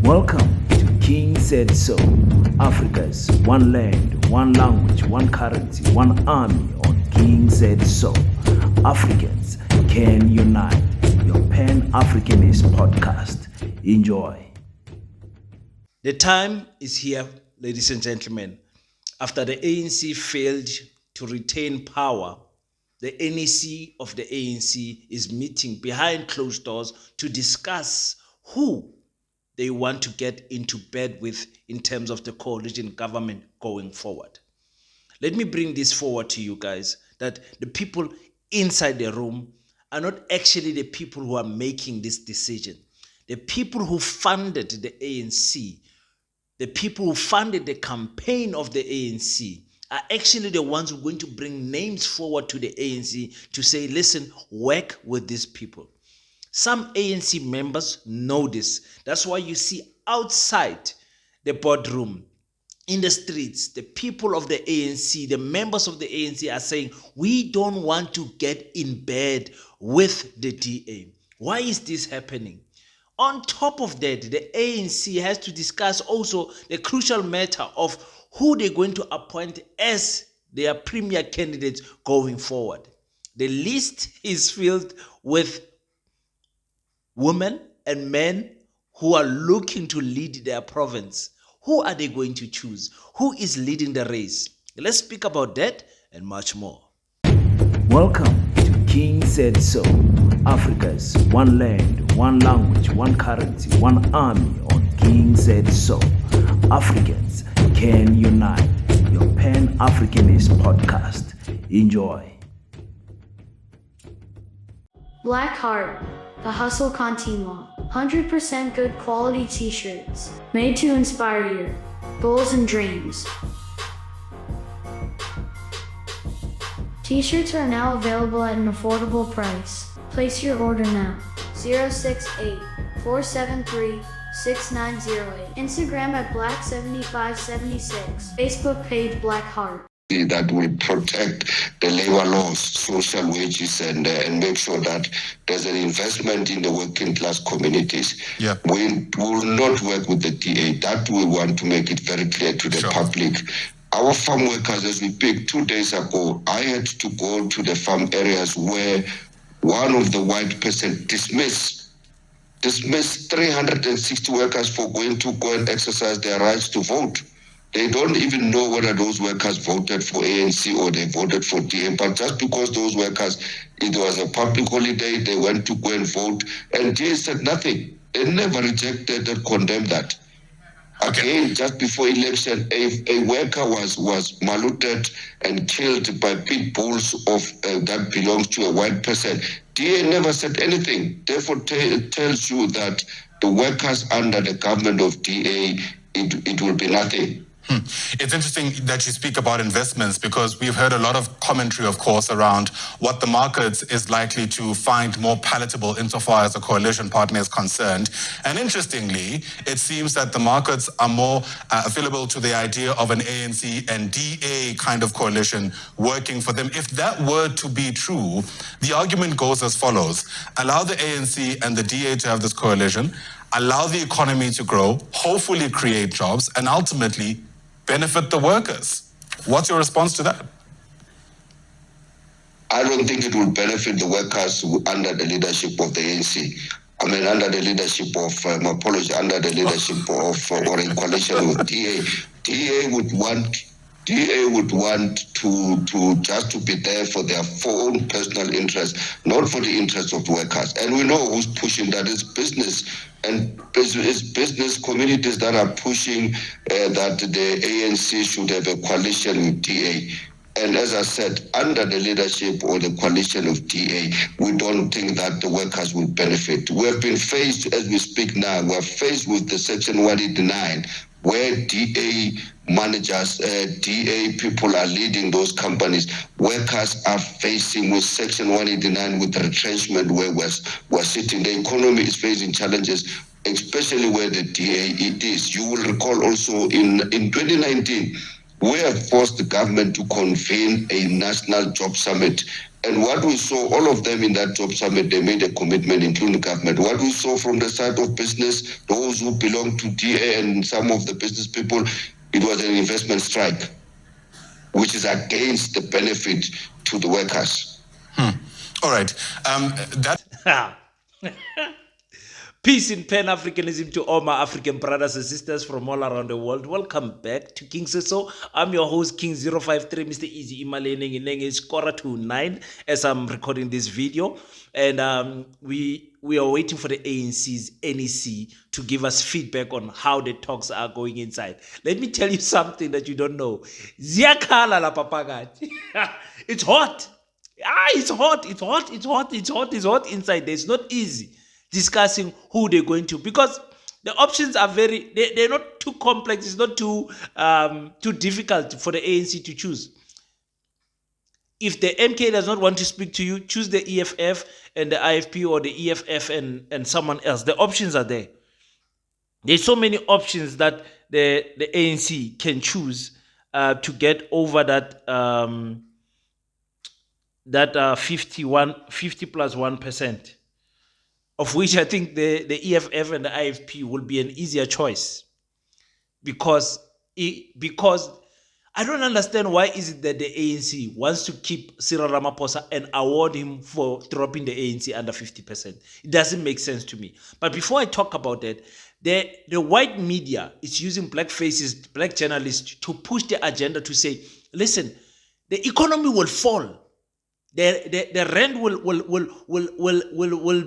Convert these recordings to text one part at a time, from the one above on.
Welcome to King Said So, Africa's one land, one language, one currency, one army on King Said So. Africans can unite. Your Pan-Africanist podcast. Enjoy. The time is here, ladies and gentlemen. After the ANC failed to retain power, the NEC of the ANC is meeting behind closed doors to discuss who they want to get into bed with in terms of the coalition government going forward. Let me bring this forward to you guys, that the people inside the room are not actually the people who are making this decision. The people who funded the ANC, the people who funded the campaign of the ANC are actually the ones who are going to bring names forward to the ANC to say, listen, work with these people. Some ANC members know this. That's why you see outside the boardroom, in the streets, the people of the ANC, the members of the ANC are saying, we don't want to get in bed with the DA. Why is this happening? On top of that, the ANC has to discuss also the crucial matter of who they're going to appoint as their premier candidates going forward. The list is filled with women and men who are looking to lead their province. Who are they going to choose? Who is leading the race? Let's speak about that and much more. Welcome to King Said So, Africa's one land, one language, one currency, one army on King Said So. Africans can unite. Your Pan-Africanist podcast. Enjoy. Black Heart, the Hustle Continua. 100% good quality t-shirts, made to inspire your goals and dreams. T-shirts are now available at an affordable price. Place your order now. 068-473-6908. Instagram at Black7576. Facebook page Black Heart. That will protect the labor laws, social wages, and make sure that there's an investment in the working class communities. Yeah. We will not work with the DA. That we want to make it very clear to the public. Our farm workers, as we speak, 2 days ago, I had to go to the farm areas where one of the white person dismissed 360 workers for going to go and exercise their rights to vote. They don't even know whether those workers voted for ANC or they voted for DA. But just because those workers, it was a public holiday, they went to go and vote, and DA said nothing. They never rejected and condemned that. Again, just before election, a worker was maluted and killed by pit bulls that belongs to a white person. DA never said anything. Therefore, tells you that the workers under the government of DA, it will be nothing. It's interesting that you speak about investments, because we've heard a lot of commentary, of course, around what the market is likely to find more palatable insofar as a coalition partner is concerned. And interestingly, it seems that the markets are more available to the idea of an ANC and DA kind of coalition working for them. If that were to be true, the argument goes as follows. Allow the ANC and the DA to have this coalition, allow the economy to grow, hopefully create jobs, and ultimately benefit the workers. What's your response to that? I don't think it will benefit the workers under the leadership of the ANC. Under the leadership of, under the leadership of, or in coalition with DA. DA would want to just to be there for their own personal interest, not for the interest of the workers. And we know who's pushing that. It's business. And it's business communities that are pushing that the ANC should have a coalition with DA. And as I said, under the leadership or the coalition of DA, we don't think that the workers will benefit. We have been faced, as we speak now, we're faced with the Section 189, where DA managers, DA people are leading those companies. Workers are facing with Section 189 with retrenchment, where we're sitting. The economy is facing challenges, especially where the DA it is. You will recall also in 2019, we have forced the government to convene a national job summit And what we saw, all of them in that job summit, they made a commitment, including government. What we saw from the side of business, those who belong to DA and some of the business people, it was an investment strike, which is against the benefit to the workers. All right. That Peace in Pan-Africanism to all my African brothers and sisters from all around the world. Welcome back to King Seso. I'm your host, King053, Mr. Easy Imalene Nenge Scorer 29 as I'm recording this video. And we are waiting for the ANC's NEC to give us feedback on how the talks are going inside. Let me tell you something that you don't know. Ziyakhala la papagathi. It's hot. It's hot inside there. It's not easy discussing who they're going to, because the options are they're not too complex. It's not too difficult for the ANC to choose. If the MK does not want to speak to you, choose the EFF and the IFP, or the EFF and someone else. The options are there. There's so many options that the ANC can choose to get over that 50 plus 1%. Of which I think the EFF and the IFP will be an easier choice, because I don't understand why is it that the ANC wants to keep Cyril Ramaphosa and award him for dropping the ANC under 50%. It doesn't make sense to me. But before I talk about that, the white media is using black faces, black journalists to push the agenda to say, listen, the economy will fall. The rand will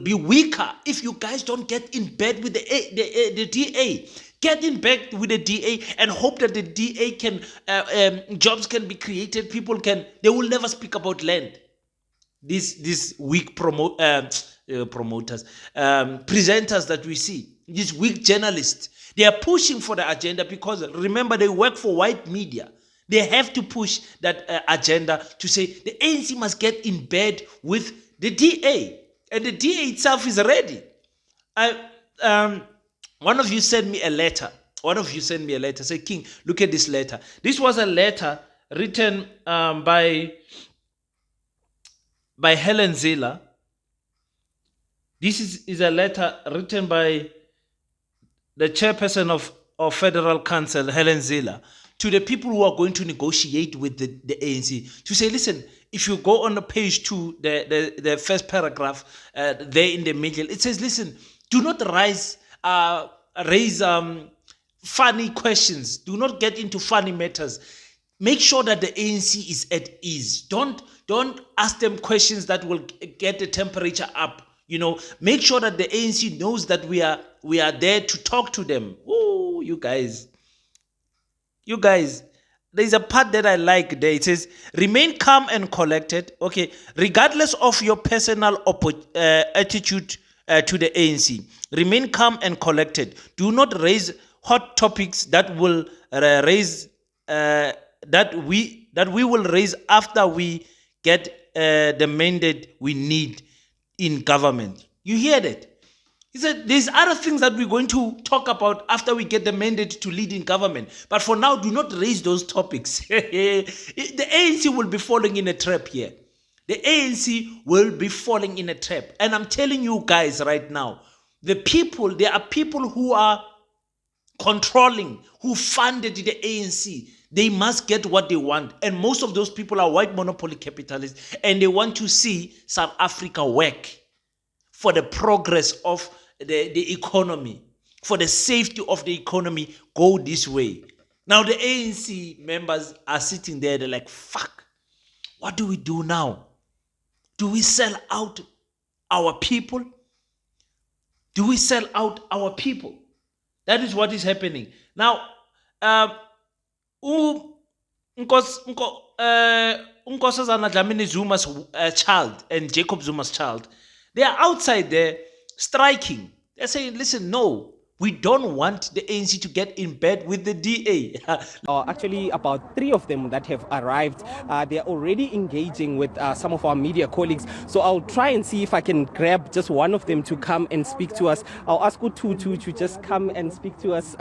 be weaker if you guys don't get in bed with the DA. Get in bed with the DA and hope that the DA can jobs can be created. They will never speak about land. These weak promoters, presenters that we see, these weak journalists, they are pushing for the agenda because remember they work for white media. They have to push that agenda to say the ANC must get in bed with the DA. And the DA itself is ready. One of you sent me a letter. Say, King, look at this letter. This was a letter written by Helen Ziller. This is a letter written by the chairperson of Federal Council, Helen Ziller, to the people who are going to negotiate with the ANC, to say, listen, if you go on the page 2, the first paragraph there in the middle, it says, listen, do not raise funny questions. Do not get into funny matters. Make sure that the ANC is at ease. Don't ask them questions that will get the temperature up. Make sure that the ANC knows that we are there to talk to them. Oh, you guys, there's a part that I like there. It says, remain calm and collected. Okay, regardless of your personal attitude to the ANC, remain calm and collected. Do not raise hot topics that will that we will raise after we get the mandate we need in government. You hear that? He said, there's other things that we're going to talk about after we get the mandate to lead in government. But for now, do not raise those topics. The ANC will be falling in a trap here. The ANC will be falling in a trap. And I'm telling you guys right now, there are people who are controlling, who funded the ANC. They must get what they want. And most of those people are white monopoly capitalists. And they want to see South Africa work for the progress of the economy, for the safety of the economy, go this way. Now the ANC members are sitting there, they're like, fuck, what do we do now? Do we sell out our people? Do we sell out our people? That is what is happening. Now, Nkosazana Dlamini Zuma's child and Jacob Zuma's child, they are outside there striking. They're saying, listen, no, We don't want the ANC to get in bed with the DA. Actually, about 3 of them that have arrived. They are already engaging with some of our media colleagues. So I'll try and see if I can grab just one of them to come and speak to us. I'll ask Tutu to just come and speak to us.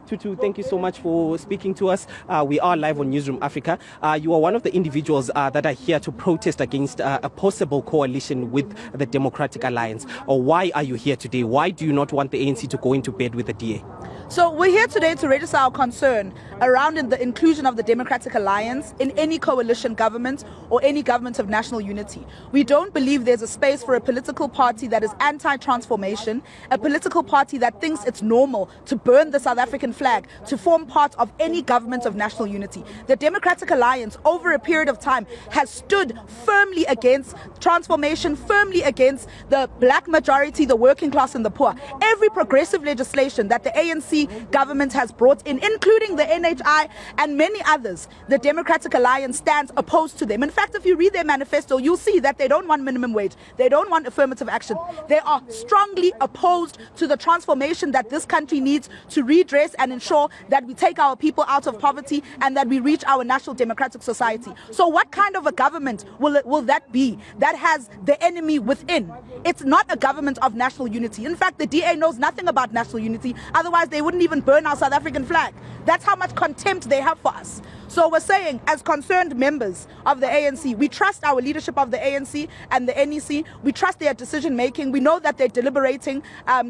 Tutu, thank you so much for speaking to us. We are live on Newsroom Africa. You are one of the individuals that are here to protest against a possible coalition with the Democratic Alliance. Why are you here today? Why do you not want the ANC to go into bed with the DA? So we're here today to register our concern around the inclusion of the Democratic Alliance in any coalition government or any government of national unity. We don't believe there's a space for a political party that is anti-transformation, a political party that thinks it's normal to burn the South African flag to form part of any government of national unity. The Democratic Alliance, over a period of time, has stood firmly against transformation, firmly against the black majority, the working class and the poor. Every progressive legislation that the ANC government has brought in, including the NHI and many others, the Democratic Alliance stands opposed to them. In fact, if you read their manifesto, you'll see that they don't want minimum wage. They don't want affirmative action. They are strongly opposed to the transformation that this country needs to redress and ensure that we take our people out of poverty and that we reach our national democratic society. So what kind of a government will that be that has the enemy within? It's not a government of national unity. In fact, the DA knows nothing about national unity. Otherwise, they wouldn't even burn our South African flag. That's how much contempt they have for us. So we're saying, as concerned members of the ANC, we trust our leadership of the ANC and the NEC. We trust their decision making. We know that they're deliberating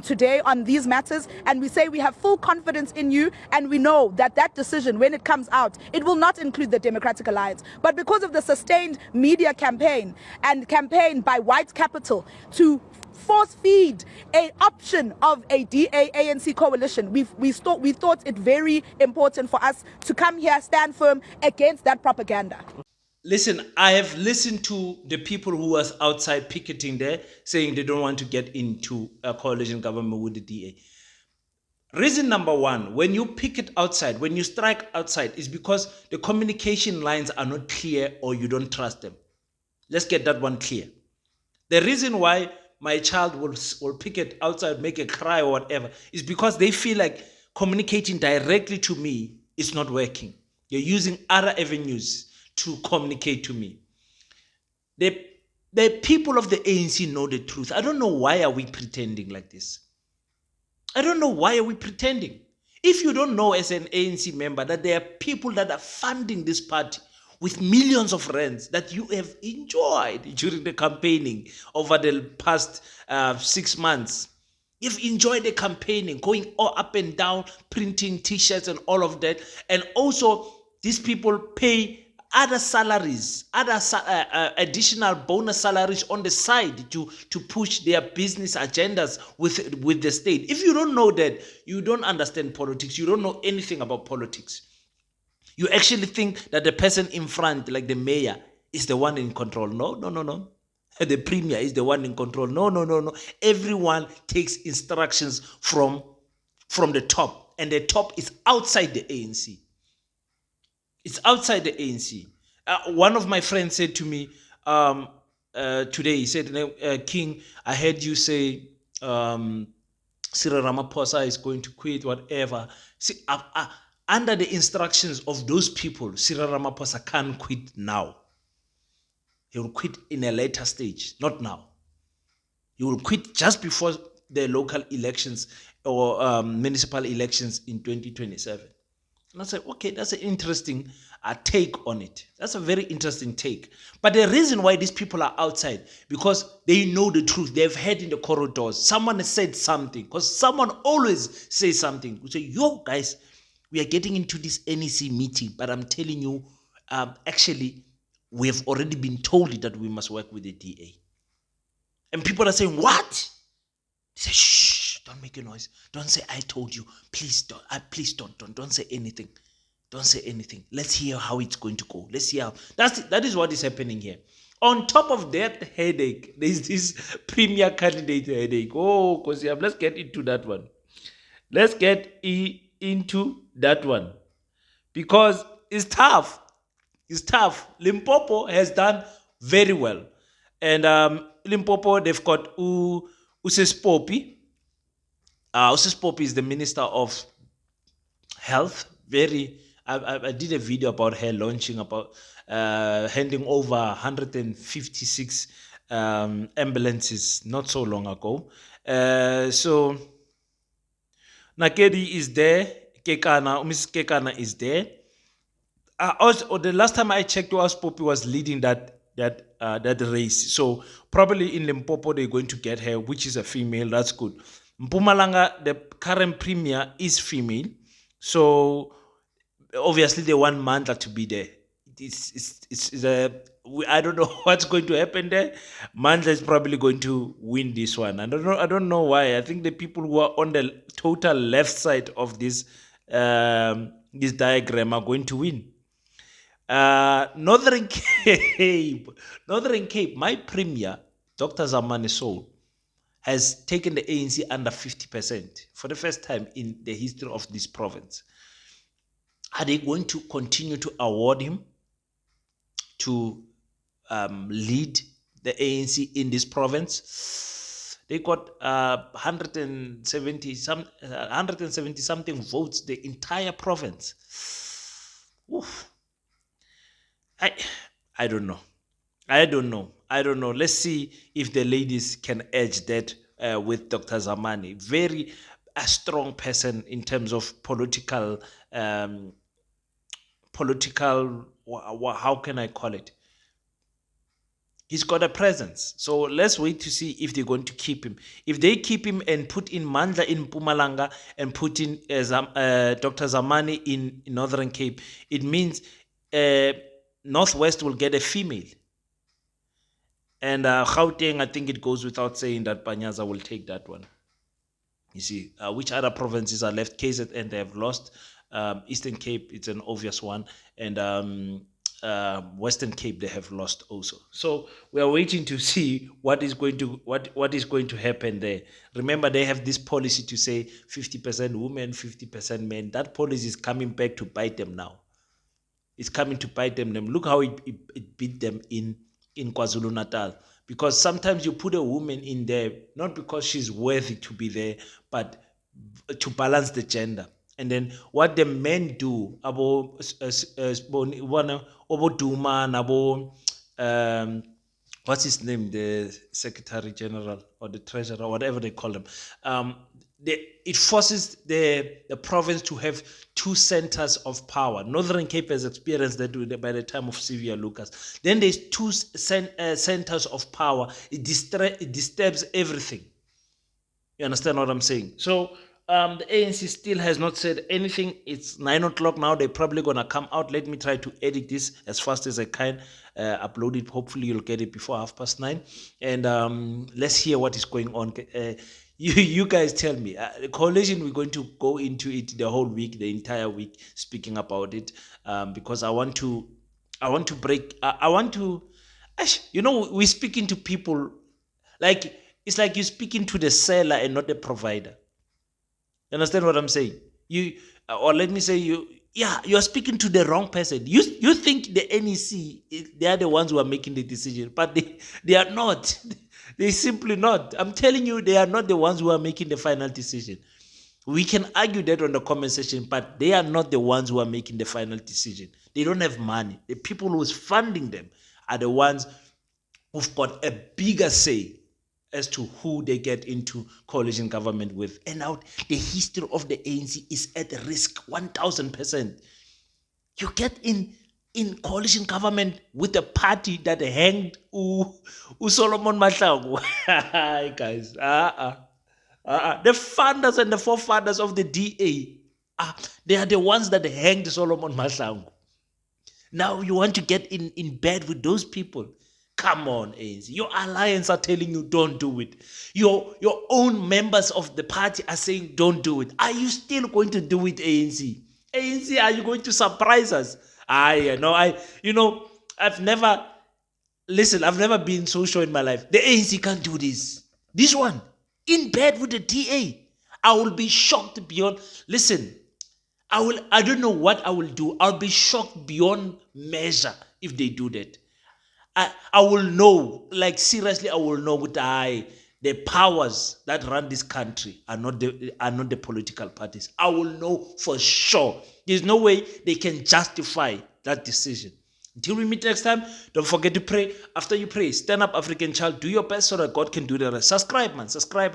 today on these matters, and we say we have full confidence in you, and we know that that decision, when it comes out, it will not include the Democratic Alliance. But because of the sustained media campaign and campaign by white capital to force feed an option of a DA-ANC coalition, we thought it very important for us to come here, stand firm against that propaganda. Listen, I have listened to the people who was outside picketing there saying they don't want to get into a coalition government with the DA. Reason number one, when you picket outside, when you strike outside, is because the communication lines are not clear or you don't trust them. Let's get that one clear. The reason why my child will picket outside, make a cry or whatever, is because they feel like communicating directly to me is not working. You're using other avenues to communicate to me. The people of the ANC know the truth. I don't know why are we pretending like this. I don't know why are we pretending. If you don't know as an ANC member that there are people that are funding this party with millions of rands that you have enjoyed during the campaigning over the past 6 months. You've enjoyed the campaigning, going all up and down, printing t-shirts and all of that. And also, these people pay other salaries, additional bonus salaries on the side to push their business agendas with the state. If you don't know that, you don't understand politics. You don't know anything about politics. You actually think that the person in front, like the mayor, is the one in control. No. The premier is the one in control. No. Everyone takes instructions from the top, and the top is outside the ANC. It's outside the ANC. One of my friends said to me today, he said, King, I heard you say Cyril Ramaphosa is going to quit, whatever. See, under the instructions of those people, Cyril Ramaphosa can't quit now. He will quit in a later stage, not now. He will quit just before the local elections or municipal elections in 2027. And I said, okay, that's an interesting take on it. That's a very interesting take. But the reason why these people are outside, because they know the truth. They've heard in the corridors. Someone has said something, because someone always says something. We say, yo, guys, we are getting into this NEC meeting, but I'm telling you, actually, we have already been told that we must work with the DA. And people are saying, what? They say, shh, don't make a noise. Don't say, I told you. Please don't say anything. Don't say anything. Let's hear how it's going to go. Let's hear how. That is what is happening here. On top of that headache, there's this premier candidate headache. Oh, Kosiam, let's get into that one. Let's get into that one. Because it's tough. It's tough. Limpopo has done very well. And Limpopo, they've got Uses Poppy. Sis Poppy is the Minister of Health. I did a video about her launching about handing over 156 ambulances not so long ago. So Nakedi is there. Mrs. Kekana is there. Also, the last time I checked, was Poppy was leading that race. So probably in Limpopo they're going to get her, which is a female. That's good. Mpumalanga, the current premier is female, so obviously they want Mandla to be there. I don't know what's going to happen there. Mandla is probably going to win this one. I don't know why. I think the people who are on the total left side of this diagram are going to win. Northern Cape, Northern Cape, my premier, Dr. Zamani Soul, has taken the ANC under 50% for the first time in the history of this province. Are they going to continue to award him to lead the ANC in this province? They got 170 something votes, the entire province. Oof. I don't know. I don't know. Let's see if the ladies can edge that with Dr. Zamani. Very a strong person in terms of political, how can I call it? He's got a presence. So let's wait to see if they're going to keep him. If they keep him and put in Mandla in Mpumalanga and put in Dr. Zamani in Northern Cape, it means Northwest will get a female. And Gauteng, I think it goes without saying that Panyaza will take that one. You see, which other provinces are left? KZN, they have lost. Eastern Cape, it's an obvious one. And Western Cape, they have lost also. So we are waiting to see what is going to happen there. Remember, they have this policy to say 50% women, 50% men. That policy is coming back to bite them now. It's coming to bite them. Look how it beat them in KwaZulu-Natal. Because sometimes you put a woman in there, not because she's worthy to be there, but to balance the gender. And then what the men do, what's his name, the Secretary General or the Treasurer, whatever they call them, it forces the province to have two centers of power. Northern Cape has experienced that by the time of Sylvia Lucas. Then there's two centers of power. It disturbs everything. You understand what I'm saying? So the ANC still has not said anything. It's 9 o'clock now. They're probably going to come out. Let me try to edit this as fast as I can. Upload it. Hopefully you'll get it before 9:30. And let's hear what is going on. You guys tell me. The coalition, we're going to go into it the whole week, the entire week, speaking about it, because I want to break. We're speaking to people like it's like you're speaking to the seller and not the provider. You understand what I'm saying? Or let me say you're speaking to the wrong person. You think the NEC, they are the ones who are making the decision, but they are not. They simply not. I'm telling you, they are not the ones who are making the final decision. We can argue that on the comment section, but they are not the ones who are making the final decision. They don't have money. The people who's funding them are the ones who've got a bigger say as to who they get into coalition government with. And now the history of the ANC is at risk 1,000%. You get in coalition government with a party that hanged Solomon Mahlangu. Hi guys. The funders and the forefathers of the DA, they are the ones that hanged Solomon Mahlangu. Now you want to get in bed with those people. Come on, ANC. Your alliance are telling you don't do it. Your own members of the party are saying don't do it. Are you still going to do it, ANC? ANC, are you going to surprise us? I've never been so sure in my life. The ANC can't do this. This one, in bed with the DA. I will be shocked beyond. Listen, I don't know what I will do. I'll be shocked beyond measure if they do that. I will know, like seriously, I will know what the powers that run this country are not the political parties. I will know for sure. There's no way they can justify that decision. Until we meet next time, don't forget to pray. After you pray, stand up, African child. Do your best so that God can do the rest. Subscribe, man. Subscribe.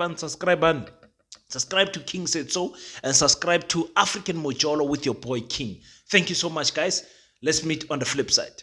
Subscribe to King Said So, and subscribe to African Mojolo with your boy King. Thank you so much, guys. Let's meet on the flip side.